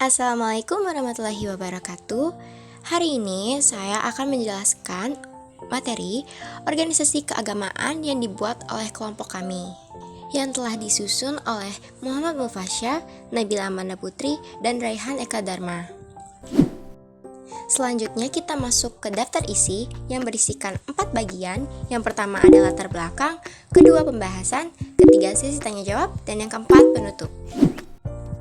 Assalamualaikum warahmatullahi wabarakatuh. Hari ini saya akan menjelaskan materi organisasi keagamaan yang dibuat oleh kelompok kami yang telah disusun oleh Muhammad Mufasya, Nabila Amanda Putri, dan Raihan Eka Dharma. Selanjutnya kita masuk ke daftar isi yang berisikan 4 bagian. Yang pertama adalah latar belakang, kedua pembahasan, ketiga sesi tanya jawab, dan yang keempat penutup.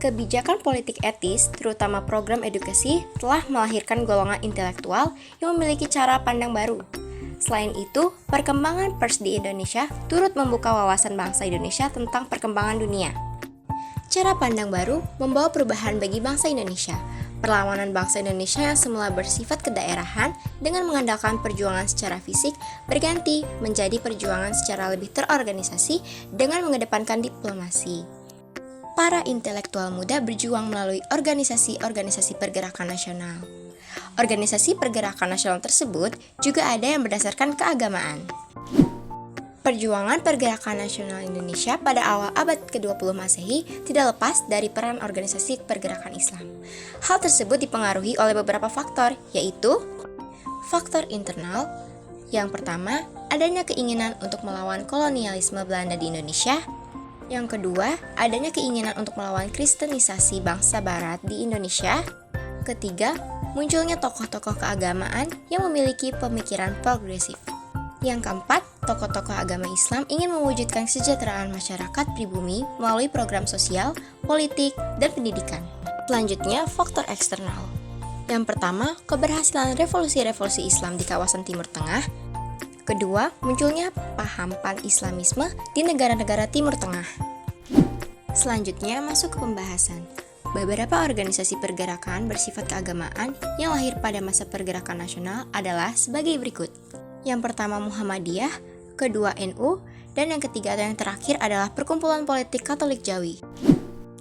Kebijakan politik etis, terutama program edukasi, telah melahirkan golongan intelektual yang memiliki cara pandang baru. Selain itu, perkembangan pers di Indonesia turut membuka wawasan bangsa Indonesia tentang perkembangan dunia. Cara pandang baru membawa perubahan bagi bangsa Indonesia. Perlawanan bangsa Indonesia yang semula bersifat kedaerahan dengan mengandalkan perjuangan secara fisik berganti menjadi perjuangan secara lebih terorganisasi dengan mengedepankan diplomasi. Para intelektual muda berjuang melalui organisasi-organisasi pergerakan nasional. Organisasi pergerakan nasional tersebut juga ada yang berdasarkan keagamaan. Perjuangan pergerakan nasional Indonesia pada awal abad ke-20 Masehi tidak lepas dari peran organisasi pergerakan Islam. Hal tersebut dipengaruhi oleh beberapa faktor, yaitu faktor internal. Yang pertama, adanya keinginan untuk melawan kolonialisme Belanda di Indonesia. Yang kedua, adanya keinginan untuk melawan kristenisasi bangsa barat di Indonesia. Ketiga, munculnya tokoh-tokoh keagamaan yang memiliki pemikiran progresif. Yang keempat, tokoh-tokoh agama Islam ingin mewujudkan kesejahteraan masyarakat pribumi melalui program sosial, politik, dan pendidikan. Selanjutnya, faktor eksternal. Yang pertama, keberhasilan revolusi-revolusi Islam di kawasan Timur Tengah. Kedua, munculnya paham pan-Islamisme di negara-negara Timur Tengah. Selanjutnya, masuk ke pembahasan. Beberapa organisasi pergerakan bersifat keagamaan yang lahir pada masa pergerakan nasional adalah sebagai berikut. Yang pertama Muhammadiyah, kedua NU, dan yang ketiga atau yang terakhir adalah Perkumpulan Politik Katolik Jawi.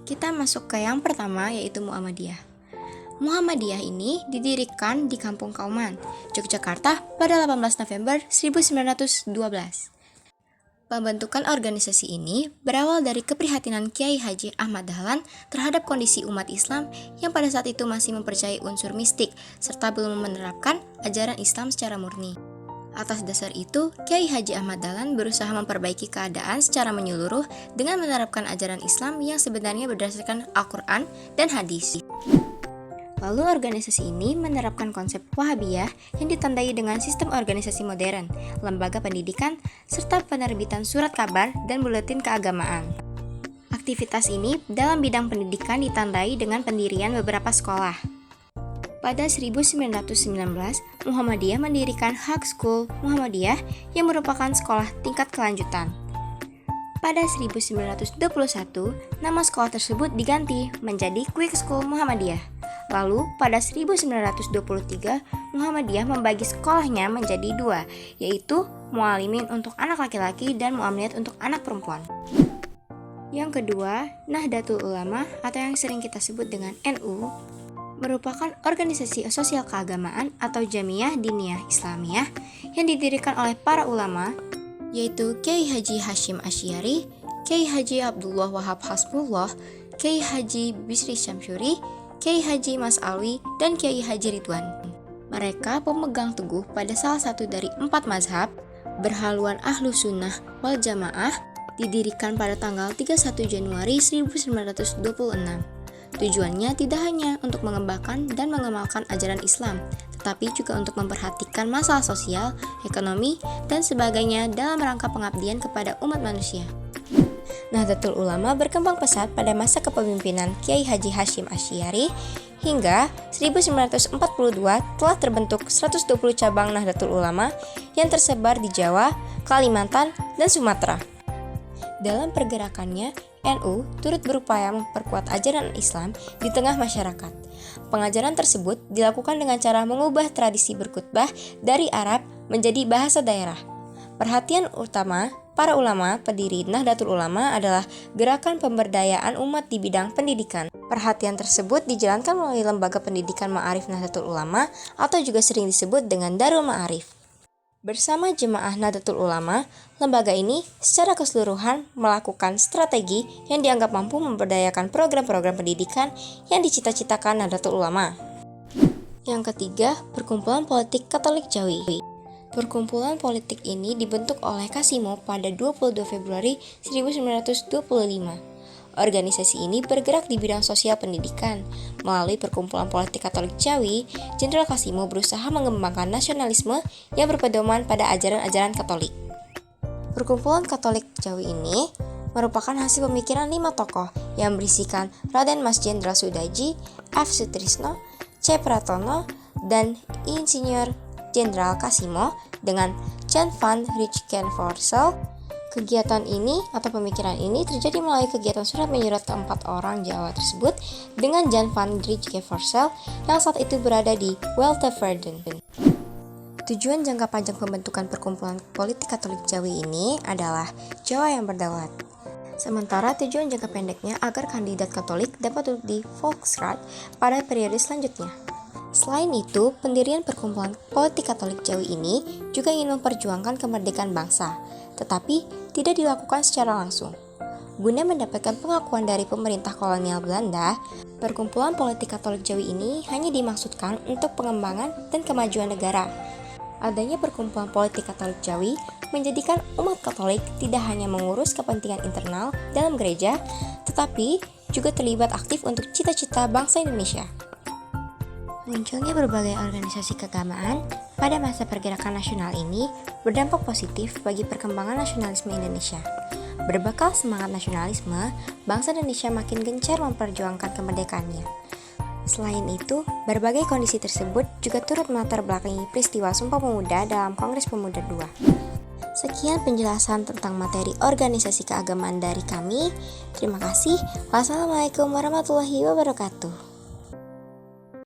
Kita masuk ke yang pertama, yaitu Muhammadiyah. Muhammadiyah ini didirikan di Kampung Kauman, Yogyakarta pada 18 November 1912. Pembentukan organisasi ini berawal dari keprihatinan Kiai Haji Ahmad Dahlan terhadap kondisi umat Islam yang pada saat itu masih mempercayai unsur mistik serta belum menerapkan ajaran Islam secara murni. Atas dasar itu, Kiai Haji Ahmad Dahlan berusaha memperbaiki keadaan secara menyeluruh dengan menerapkan ajaran Islam yang sebenarnya berdasarkan Al-Quran dan hadis. Lalu organisasi ini menerapkan konsep Wahabiyah yang ditandai dengan sistem organisasi modern, lembaga pendidikan, serta penerbitan surat kabar dan buletin keagamaan. Aktivitas ini dalam bidang pendidikan ditandai dengan pendirian beberapa sekolah. Pada 1919, Muhammadiyah mendirikan High School Muhammadiyah yang merupakan sekolah tingkat kelanjutan. Pada 1921, nama sekolah tersebut diganti menjadi Quick School Muhammadiyah. Lalu, pada 1923, Muhammadiyah membagi sekolahnya menjadi dua, yaitu Mu'alimin untuk anak laki-laki dan Mu'aminat untuk anak perempuan. Yang kedua, Nahdlatul Ulama atau yang sering kita sebut dengan NU, merupakan organisasi sosial keagamaan atau Jamiyah Diniyah Islamiyah yang didirikan oleh para ulama, yaitu Kiai Haji Hashim Asy'ari, Kiai Haji Abdullah Wahab Hasbullah, Kiai Haji Bisri Syamsuri, Kiai Haji Mas Alwi, dan Kiai Haji Ridwan. Mereka pemegang teguh pada salah satu dari 4 mazhab, berhaluan Ahlus Sunnah wal Jamaah, didirikan pada tanggal 31 Januari 1926. Tujuannya tidak hanya untuk mengembangkan dan mengamalkan ajaran Islam, tetapi juga untuk memperhatikan masalah sosial, ekonomi, dan sebagainya dalam rangka pengabdian kepada umat manusia. Nahdlatul Ulama berkembang pesat pada masa kepemimpinan Kiai Haji Hashim Asy'ari hingga 1942 telah terbentuk 120 cabang Nahdlatul Ulama yang tersebar di Jawa, Kalimantan, dan Sumatera. Dalam pergerakannya, NU turut berupaya memperkuat ajaran Islam di tengah masyarakat. Pengajaran tersebut dilakukan dengan cara mengubah tradisi berkhutbah dari Arab menjadi bahasa daerah. Perhatian utama para ulama pendiri Nahdlatul Ulama adalah gerakan pemberdayaan umat di bidang pendidikan. Perhatian tersebut dijalankan melalui Lembaga Pendidikan Ma'arif Nahdlatul Ulama atau juga sering disebut dengan Darul Ma'arif. Bersama Jemaah Nahdlatul Ulama, lembaga ini secara keseluruhan melakukan strategi yang dianggap mampu memberdayakan program-program pendidikan yang dicita-citakan Nahdlatul Ulama. Yang ketiga, Perkumpulan Politik Katolik Jawi. Perkumpulan politik ini dibentuk oleh Kasimo pada 22 Februari 1925. Organisasi ini bergerak di bidang sosial pendidikan. Melalui Perkumpulan Politik Katolik Jawi, Jenderal Kasimo berusaha mengembangkan nasionalisme yang berpedoman pada ajaran-ajaran Katolik. Perkumpulan Katolik Jawi ini merupakan hasil pemikiran 5 tokoh yang berisikan Raden Mas Jenderal Sudaji, F. Sutrisno, C. Pratono, dan Insinyur Jenderal Kasimo dengan Jan van Rijkenvorsel. Kegiatan ini atau pemikiran ini terjadi melalui kegiatan surat menyurat keempat orang Jawa tersebut dengan Jan van Rijkenvorsel yang saat itu berada di Weltevreden. Tujuan jangka panjang pembentukan Perkumpulan Politik Katolik Jawi ini adalah Jawa yang berdaulat. Sementara tujuan jangka pendeknya agar kandidat Katolik dapat duduk di Volksraad pada periode selanjutnya. Selain itu, pendirian Perkumpulan Politik Katolik Jawi ini juga ingin memperjuangkan kemerdekaan bangsa, tetapi tidak dilakukan secara langsung. Guna mendapatkan pengakuan dari pemerintah kolonial Belanda, Perkumpulan Politik Katolik Jawi ini hanya dimaksudkan untuk pengembangan dan kemajuan negara. Adanya Perkumpulan Politik Katolik Jawi menjadikan umat Katolik tidak hanya mengurus kepentingan internal dalam gereja, tetapi juga terlibat aktif untuk cita-cita bangsa Indonesia. Munculnya berbagai organisasi keagamaan pada masa pergerakan nasional ini berdampak positif bagi perkembangan nasionalisme Indonesia. Berbekal semangat nasionalisme, bangsa Indonesia makin gencar memperjuangkan kemerdekaannya. Selain itu, berbagai kondisi tersebut juga turut melatar belakangi peristiwa Sumpah Pemuda dalam Kongres Pemuda II. Sekian penjelasan tentang materi organisasi keagamaan dari kami. Terima kasih. Wassalamualaikum warahmatullahi wabarakatuh.